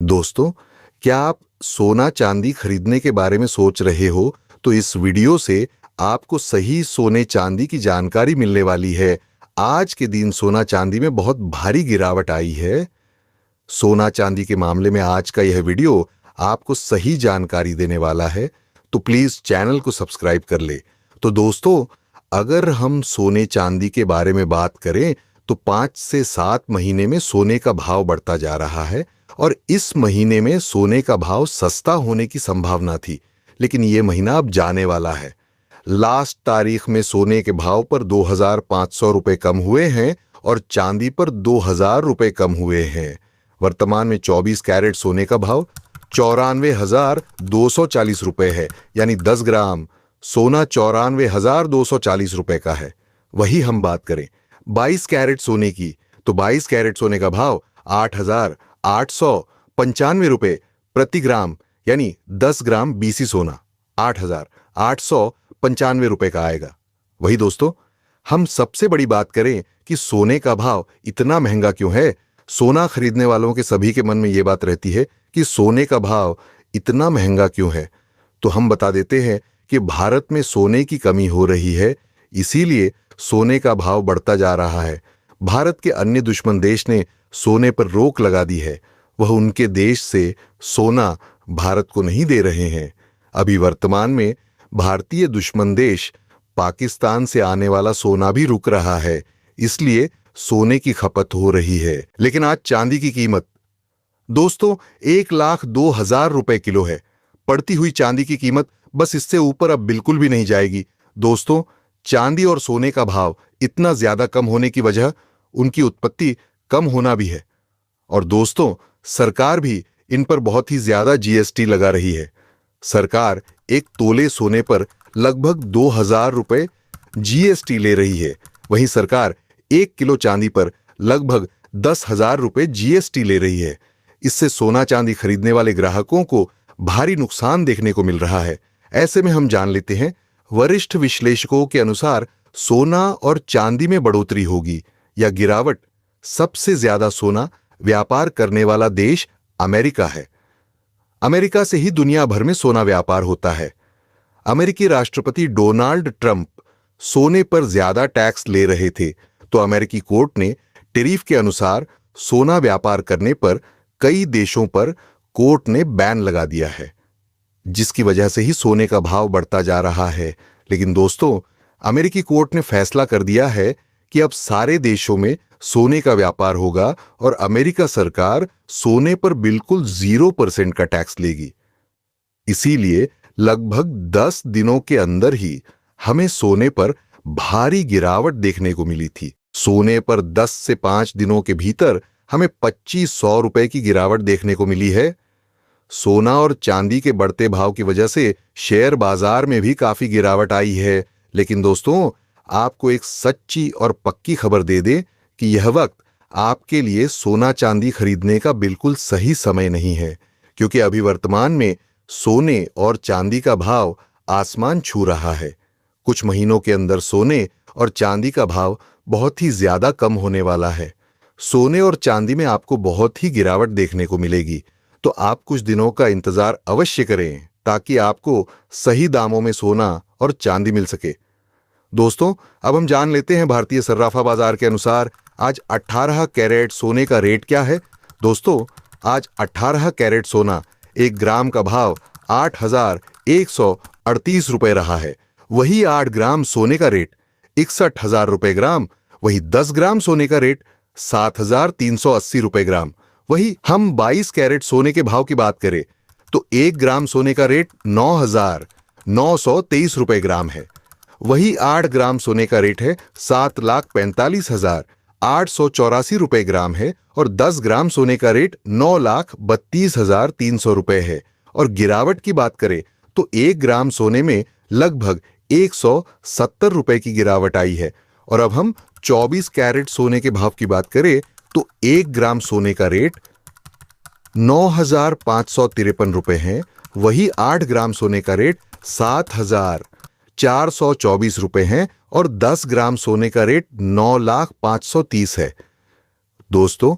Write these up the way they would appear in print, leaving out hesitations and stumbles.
दोस्तों, क्या आप सोना चांदी खरीदने के बारे में सोच रहे हो? तो इस वीडियो से आपको सही सोने चांदी की जानकारी मिलने वाली है। आज के दिन सोना चांदी में बहुत भारी गिरावट आई है। सोना चांदी के मामले में आज का यह वीडियो आपको सही जानकारी देने वाला है, तो प्लीज चैनल को सब्सक्राइब कर ले। तो दोस्तों, अगर हम सोने चांदी के बारे में बात करें तो 5 से 7 महीने में सोने का भाव बढ़ता जा रहा है और इस महीने में सोने का भाव सस्ता होने की संभावना थी, लेकिन ये महीना अब जाने वाला है। लास्ट तारीख में सोने के भाव पर 2,500 रुपए कम हुए हैं और चांदी पर 2,000 रुपए कम हुए हैं। वर्तमान में 24 कैरेट सोने का भाव 94,240 रुपए है, यानी 10 ग्राम सोना 94,240 रुपए का है। वही हम बात करें 22 कैरेट सोने की, तो 22 कैरेट सोने का भाव 8,895 रुपए प्रति ग्राम, यानी 10 ग्राम बीसी सोना 8,895 रुपए का आएगा। वही दोस्तों, हम सबसे बड़ी बात करें कि सोने का भाव इतना महंगा क्यों है। सोना खरीदने वालों के सभी के मन में यह बात रहती है कि सोने का भाव इतना महंगा क्यों है। तो हम बता देते हैं कि भारत में सोने की कमी हो रही है, इसीलिए सोने का भाव बढ़ता जा रहा है। भारत के अन्य दुश्मन देश ने सोने पर रोक लगा दी है। वह उनके देश से सोना भारत को नहीं दे रहे हैं। अभी वर्तमान में भारतीय दुश्मन देश पाकिस्तान से आने वाला सोना भी रुक रहा है, इसलिए सोने की खपत हो रही है। लेकिन आज चांदी की कीमत दोस्तों 1,02,000 रुपए किलो है। बढ़ती हुई चांदी की कीमत बस इससे ऊपर अब बिल्कुल भी नहीं जाएगी। दोस्तों, चांदी और सोने का भाव इतना ज्यादा कम होने की वजह उनकी उत्पत्ति कम होना भी है। और दोस्तों, सरकार भी इन पर बहुत ही ज्यादा जीएसटी लगा रही है। सरकार एक तोले सोने पर लगभग 2,000 रुपए जीएसटी ले रही है। वहीं सरकार 1 किलो चांदी पर लगभग 10,000 रुपए जीएसटी ले रही है। इससे सोना चांदी खरीदने वाले ग्राहकों को भारी नुकसान देखने को मिल रहा है। ऐसे में हम जान लेते हैं, वरिष्ठ विश्लेषकों के अनुसार सोना और चांदी में बढ़ोतरी होगी या गिरावट। सबसे ज्यादा सोना व्यापार करने वाला देश अमेरिका है। अमेरिका से ही दुनिया भर में सोना व्यापार होता है। अमेरिकी राष्ट्रपति डोनाल्ड ट्रंप सोने पर ज्यादा टैक्स ले रहे थे, तो अमेरिकी कोर्ट ने टैरिफ के अनुसार सोना व्यापार करने पर कई देशों पर कोर्ट ने बैन लगा दिया है, जिसकी वजह से ही सोने का भाव बढ़ता जा रहा है। लेकिन दोस्तों, अमेरिकी कोर्ट ने फैसला कर दिया है कि अब सारे देशों में सोने का व्यापार होगा और अमेरिका सरकार सोने पर बिल्कुल 0% का टैक्स लेगी। इसीलिए लगभग 10 दिनों के अंदर ही हमें सोने पर भारी गिरावट देखने को मिली थी। सोने पर 10 से 5 दिनों के भीतर हमें 2,500 रुपए की गिरावट देखने को मिली है। सोना और चांदी के बढ़ते भाव की वजह से शेयर बाजार में भी काफी गिरावट आई है। लेकिन दोस्तों, आपको एक सच्ची और पक्की खबर दे दे कि यह वक्त आपके लिए सोना चांदी खरीदने का बिल्कुल सही समय नहीं है, क्योंकि अभी वर्तमान में सोने और चांदी का भाव आसमान छू रहा है। कुछ महीनों के अंदर सोने और चांदी का भाव बहुत ही ज्यादा कम होने वाला है। सोने और चांदी में आपको बहुत ही गिरावट देखने को मिलेगी, तो आप कुछ दिनों का इंतजार अवश्य करें ताकि आपको सही दामों में सोना और चांदी मिल सके। दोस्तों, अब हम जान लेते हैं भारतीय सर्राफा बाजार के अनुसार आज 18 कैरेट सोने का रेट क्या है। दोस्तों, आज 18 कैरेट सोना 1 ग्राम का भाव 8,138 रुपए रहा है। वही 8 ग्राम सोने का रेट 61,000 रुपए ग्राम। वही 10 ग्राम सोने का रेट 7,380 रुपए ग्राम। वही हम 22 कैरेट सोने के भाव की बात करें तो 1 ग्राम सोने का रेट 9,923 रुपए ग्राम है। वही 8 ग्राम सोने का रेट है 7,45,884 रुपए ग्राम है और 10 ग्राम सोने का रेट 9,32,300 रुपए है। और गिरावट की बात करें तो 1 ग्राम सोने में लगभग 170 रुपए की गिरावट आई है। और अब हम 24 कैरेट सोने के भाव की बात करें तो 1 ग्राम सोने का रेट 9,553 रुपए है। वही 8 ग्राम सोने का रेट 7,424 रुपए है और 10 ग्राम सोने का रेट 9,05,30 है। दोस्तों,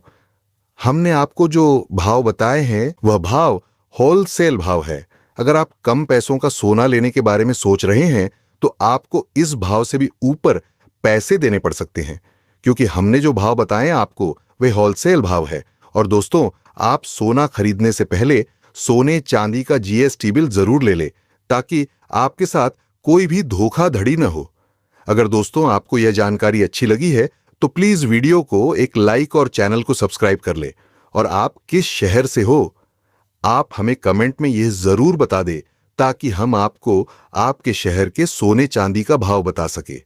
हमने आपको जो भाव बताए हैं वह भाव होलसेल भाव है। अगर आप कम पैसों का सोना लेने के बारे में सोच रहे हैं तो आपको इस भाव से भी ऊपर पैसे देने पड़ सकते हैं, क्योंकि हमने जो भाव बताए हैं आपको वे होलसेल भाव है। और दोस्तों, आप सोना खरीदने से पहले सोने चांदी का जीएसटी बिल जरूर ले ले, ताकि आपके साथ कोई भी धोखाधड़ी न हो। अगर दोस्तों आपको यह जानकारी अच्छी लगी है तो प्लीज वीडियो को एक लाइक और चैनल को सब्सक्राइब कर ले। और आप किस शहर से हो, आप हमें कमेंट में यह जरूर बता दे, ताकि हम आपको आपके शहर के सोने चांदी का भाव बता सके।